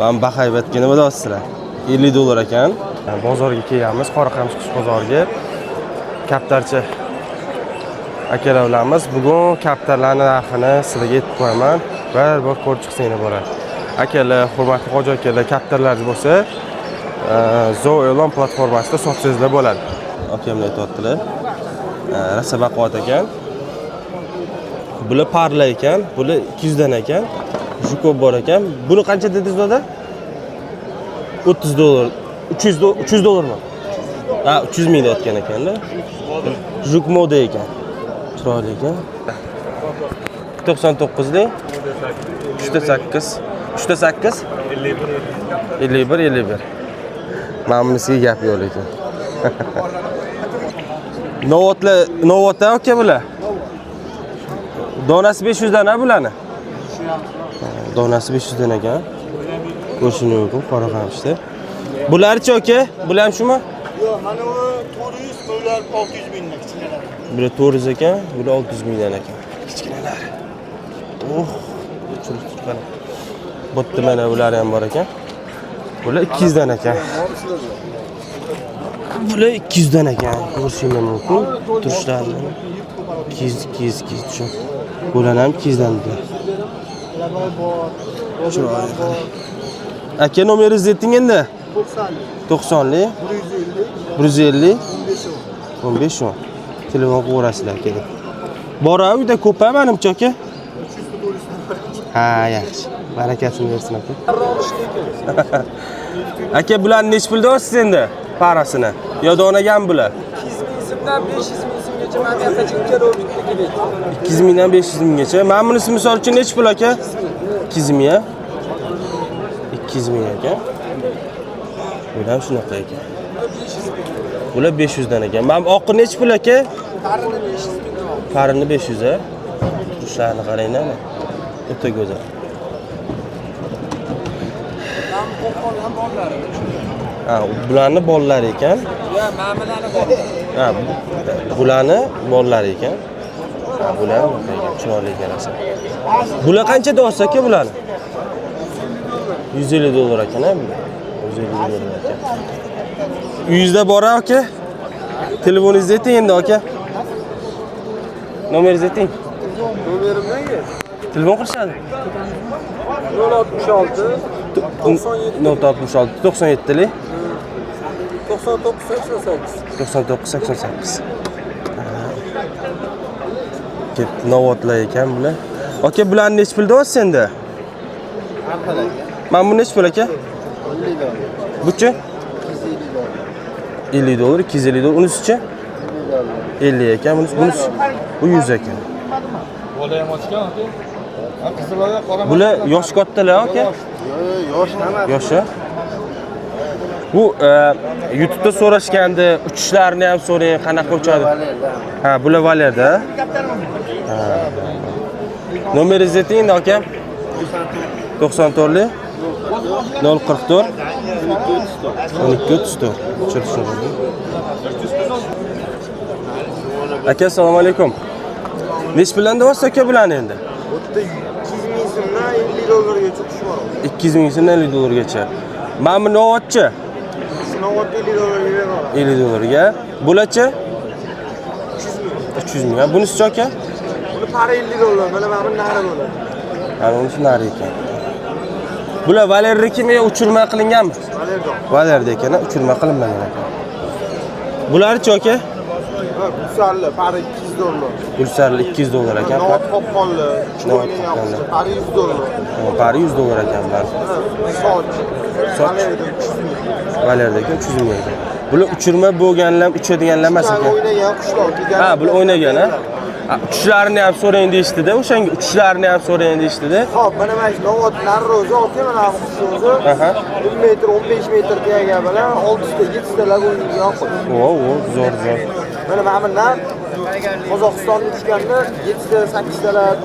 Ben bahaybatga nima deyapsizlar? 50 dollar ekan. Bozorga kelganmiz, Qoraqamishqish bozoriga. Kaptarchi akalarimiz bugun kaptarlarning narxini sizlarga aytib qo'yaman. Bir ko'rib chiqsanglar bo'ladi. Akalar, hurmatli hoji akalar, kaptarlaringiz bo'lsa, Zo e'lon platformasida sotsangizlar bo'ladi. Akamlar aytibdilar. Rasa baquvvat ekan. Bular parla ekan, bular 200 dan ekan. Jukov bor ekan. Buni qancha dedingiz o'da? 30 dollar. 300 dollarmi? Ha, 300 ming deyotgan ekanda. Juk moda ekan. Chiroyli ekan. 99 lik. 3.8. 3.8. 51. Mana bunisiga gap yo'q lekin. Novotlar aka bular. Donasi 500 dan bularni. Donasi 500 dan ekan. Ko'rishini mumkin, Qoraqamishda. Bularchi aka? Bular ham shumi? Yo'q, mana bu 400, bular 600 mingdan kichkinalar. Bular 400 ekan, bular 600 mingdan ekan. Kichkinalar. Churib bo'tdi mana bular ham bor ekan. Bular 200 dan ekan. Bular 200 dan ekan. Ko'rishingiz mumkin. Turishlarini 200 tushun. Bular ham 200 dan dedilar. Aka nomeringizni ayting endi. 90 lik 150 15 10. Telefon qo'yasizlar aka. Bor uyda ko'p menimcha aka. Ha, yaxshi. Barakasini bersin aka. Aka bularni nech pulda olasiz endi? Parasini. Yo donagan bular. 200 mingdan 500 minggacha ma'lum. 200 mingdan 500 minggacha. Mana bunisi misol uchun nech pul aka? 200 ming ya. 200 ming ekan. Bular ham shunaqa ekan. Bular 500 dan ekan. Mana oqi nech pul aka? Parini 500 a. Turishlarni qaranglar. O'ta go'zal. Ha, bularni bolalari ekan. Yo'q, ma'milani bor. Ha, bularni bolalari ekan. Ha, bular chiroyli ekan. Bular qancha deyapsiz aka bularni? 150 dollar ekan, ha? 150 dollar ekan. Uyingizda bor aka? Telefoningizni ayting endi aka. Nomeringizni ayting. Nomerimdagi Telefon qilishadi. 066 066 97 lik 99 88. 99 88. Kep novotlar ekan bular. Aka bularni nech pul deyapsiz endi? Mana bu nech pul aka? 50 dollar. Buchi? 50 dollar, 250 dollar. Unisichi? 50 ekan, bunisi bu 100 ekan. Bola ham ochgan aka. Qizlarga qora. Bular yosh kattalar aka? Yosh emas. Yoshi. Bu YouTube'da so'rashganda uchishlarini ham so'rang, qanaqa uchadi? Ha, bular valerda. Ha. Nomeringizni ayting aka. 94 lik 044 1234. Aka, assalomu alaykum. Nech bilan deyapsiz aka bularni endi? Bitta 200 ming so'mdan 50 dollargacha tushib bor. 200 ming so'mdan 50 dollargacha. Mana bu novotchi? Sinovat 50 dollarga beraman. 50 dollarga. Bularchi? 300 ming. Bunisi aka? Buni pari 50 dollar, mana bu nari bo'ladi. Ana bunisi nari ekan. Bular valernikimi yo uchirma qilinganmi? Valerda. Valerda ekan, uchirma qilinmagan ekan. Bularchi aka? Ha, Gulsarli pari 200 dollar. Gulsarli 200 dollar ekan. Novat qopqonli, chiroyli yaxshi, pari 100 dollar. Pari 100 dollar ekan bular. Soch. Soch. Valerda ekan 300 ming ekan. Bular uchirma bo'lganlar, uchadiganlar emas ekan. O'ynagan qushlar. Ha, bular o'ynagan, ha. Uchishlarini ham so'rang deyishdida, o'shanga uchishlarini ham so'rang deyishdida. Xo'p, mana shu Novat narro'zi aka, mana bu o'zi. Aha. 1 metr, 15 metr tegaga bilan 6 ta, 7 ta lagunga yoqib. Zo'r. Mana bundan Qozog'istonga tushganda 7 ta, 8 talar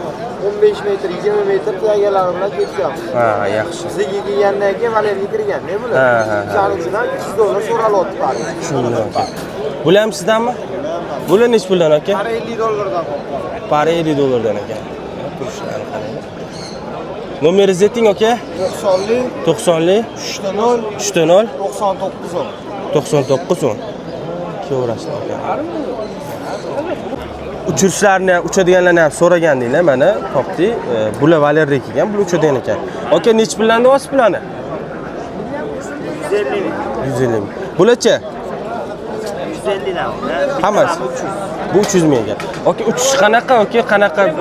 15 metr, 20 metr tegagalari bilan ketgan. Ha, yaxshi. Bizga kelgandan keyin valerga kirgan-da bular. Ha. Shuning uchun 200 dollar so'ralyapti pari. Tushundim. Bular ham sizdanmi? Bular nech puldan aka? Pari 50 dollardan. Pari 50 dollardan ekan. Turishlarni qarang. Nomeringizni ayting aka. 90'lı 90li 3'te 0 3 0 99 10. 99 10. Kevrasizlar aka. Uchirishlarni, uchadiganlarni ham so'ragandinglar, mana topdik. Bular Valeriyga kelgan, bular uchadigan ekan. Aka, nech puldan deyapsiz bularni? 150 ming. Bularchi? 150 dan. Hammasi. Bu 300 ming ekan. Aka, uchish qanaqa? Aka, qanaqa? 1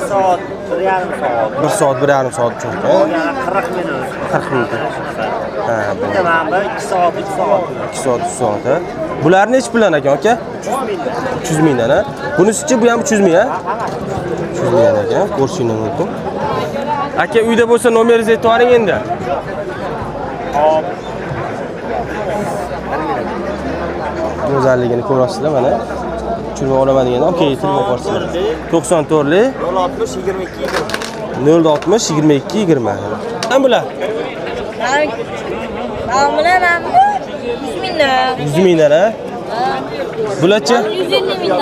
soat, 1,5 soat. 1 soat, 1,5 soat uchish. Yana 40 minut. 40 minut. Ha, bu Mana 2 soat, 3 soat. 2 soat, 3 soat. Bular nech puldan ekan, aka? 300 mingdan, ha? Bunisichi bu ham 300 ming, ha? 300 ming ekan, ko'rishingiz mumkin. Aka, uyda bo'lsa nomeringizni aytib yuboring endi. Hop. Go'zalligini ko'rasizlar mana. Tushirib olaman degan. Okey, telefon qo'rsizlar. 94li 060 22 20. 060 22 20. Ham bular. Bular 100 mingdan. 100 mingdan, ha? Bularchi? 150 mingdan.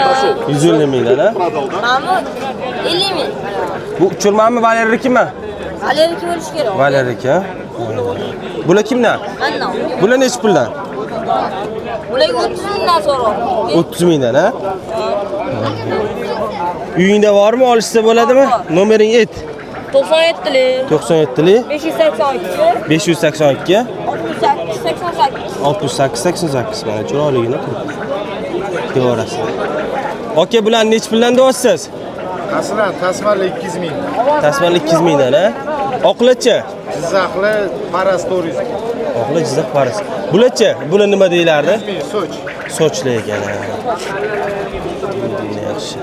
150 mingdan, ha? Mana 50 ming. Bu uchirmanmi, Valeriynikimi? Valeriyga bo'lish kerak. Valeryaka. Bular kimdan? Mendan. Bular nech puldan? Bularga 30 mingdan so'rab. 30 mingdan, ha? Uyingda bormi, olishsa bo'ladimi? Nomering ayt. 97li 97li 582 582 68 88. 68 88 mana chiroyligini ko'rasiz. Aka, bular nech puldan deyapsiz? Aslan tasmali 200 ming. Tasmali 200 mingdan, ha? Oqlachi? Jizzaxli Paras turizm. Oqla Jizzax Paris. Bularchi? Bular nima deylardi? Soch. Sochli ekan. Yaxshi.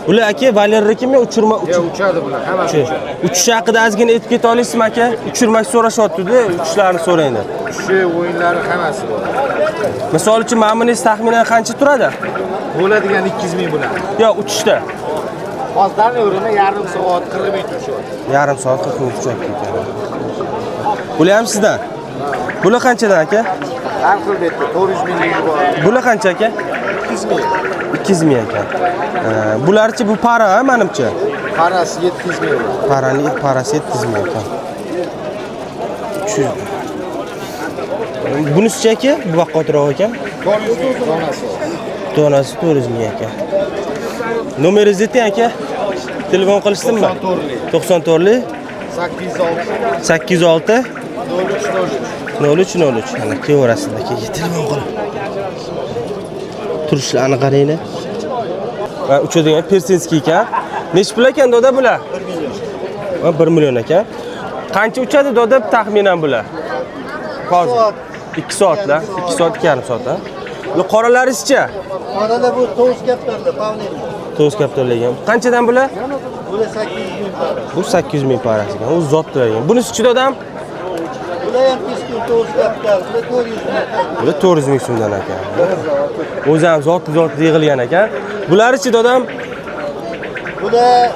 Bular aka Valeriyakimi, uchirma Uchadi bular, hammasi uchadi. uchish haqida ozgina aytib keta olasizmi aka? Uchirmak so'rashyapti-da, uchishlarini so'raydi. Shu o'yinlari hammasi bor. Misol uchun ma'muniz taxminan qancha turadi? Bo'ladigan 200 ming bular. Yo, uchishda. Hozirdan o'rnida yarim soat 40 ming tushadi. Yarim soat 40 minut tushadi ekan. Bular ham sizdan. Bular qanchadan aka? Har xil betda 400 ming bor. Bular qancha aka? 200 ming. 200 ming ekan. Bularchi bu para, menimcha. Paras 700 ming. Parasi 700 ming ekan. 300. Bunisichi aka, bu vaqotroq ekan. 400 ming donasi. Donasi 400 ming ekan. Nomeringizni ayting aka. Telefon qilishdimmi? 94li 806 806 0303. 0303. Ana kevarasizlar aka, telefon qilib. Turishlarini qaranglar. Va uchadigan persinskiy ekan. Nech pul ekan doda bular? 1 million ekan. Qancha uchadi doda taxminan bular? Hozir 2 soatlar, 2 soat 2,5 soat, ha. Bu qoralaringizcha? Qorada bu to'z kaptarda, pavnel. To'z kaptarlagan. Qanchadan bular? Bular 800 ming para. Bu 800 ming parasi ekan. U zot to'lagan. Bunisi-chi dodam? Bular ham keskin to'z kaptar, bular 400 ming. Bular 400 ming so'mdan ekan. O'zi ham zot yig'ilgan ekan. Bularichi dodam? Bular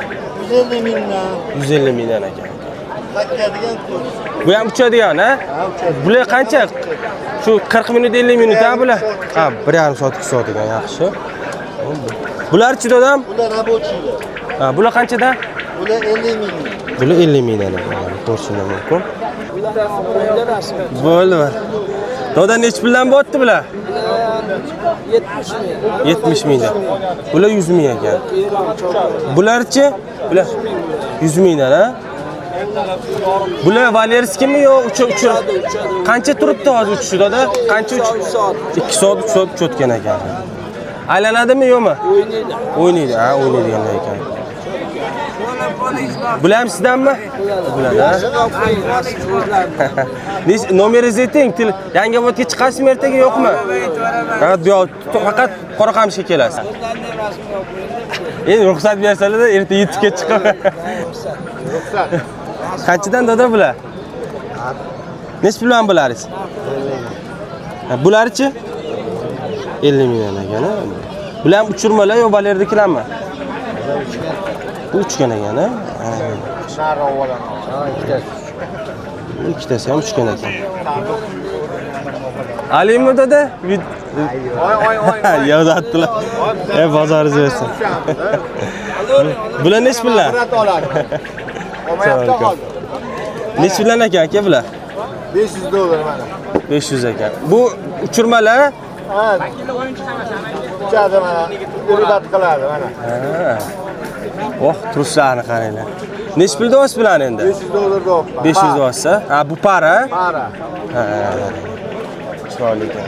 150 mingdan. 150 mingdan ekan. Qakkadigan to'z. Bu ham uchadigan, ha? Bular qancha? Shu 40 minut 50 minut, ha bular? Ha, 1,5 soat 2 soat ekan, yaxshi. Bularchi dodam? Bular rabochilar. Ha, bular qanchadan? Bular 50 ming. Bular 50 mingdan ekan. Ko'rishingiz mumkin. Bo'ldi. Doda nech puldan bo'tdi bular? 70 ming. 70 mingdan. Bular 100 ming ekan. Bularchi? Bular 100 mingdan, ha? Bular Valeriyskimi yo uchir? Qancha turibdi hozir uchishi doda? Qancha 2 soat. 2 soat 3 soat uchayotgan ekan. Aylanadimi yo'qmi? O'ynaydi. O'ynaydi, ha, o'ynaydiganlar ekan. Bular ham sizdanmi? Bular, ha? Nomeringizni ayting, Yangiobodga chiqasizmi ertaga yo'qmi? Ha, faqat Qoraqamishga kelasiz. Endi ruxsat bersalar-da erta yetishga chiqib. Ruxsat. Qanchadan doda bular? Nech puldan bularingiz? Bularchi? 50 mingdan ekan, ha? Bular ham uchirmalar yo Valeriyadagilarmi? Bu uchgan ekan, ha? Shahar avvalan. Ikkitasi ham uchgan ekan. Alimi doda? Oy. Yozatdilar. Bozoringiz bersin. Bular nech pullar? Olmayapti hozir. Nechbilan ekan aka bular? $500 mana. 500 ekan. Bu uchirmalar? Ha. Uchadi mana. Ribat qiladi mana. Ha. Oh, turishlarni qaranglar. Nech pul deyapsiz bularni endi? $500 deyapman. 500 deyapsiz. Ha, bu para? Para. Ha. Chiroyli ekan.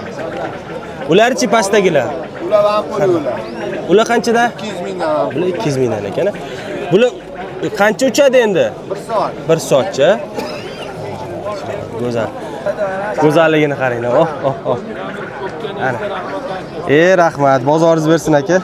Ularchi pastdagilar? Ular ham qo'ydilar. Ular qanchada? 200 mingdan. Bular 200 mingdan ekan. Bular qancha uchadi endi? 1 soat. 1 soatcha. Go'zal. Go'zalligini qaranglar. Oh, oh, oh. Ana. Rahmat. Bozoringiz bersin aka.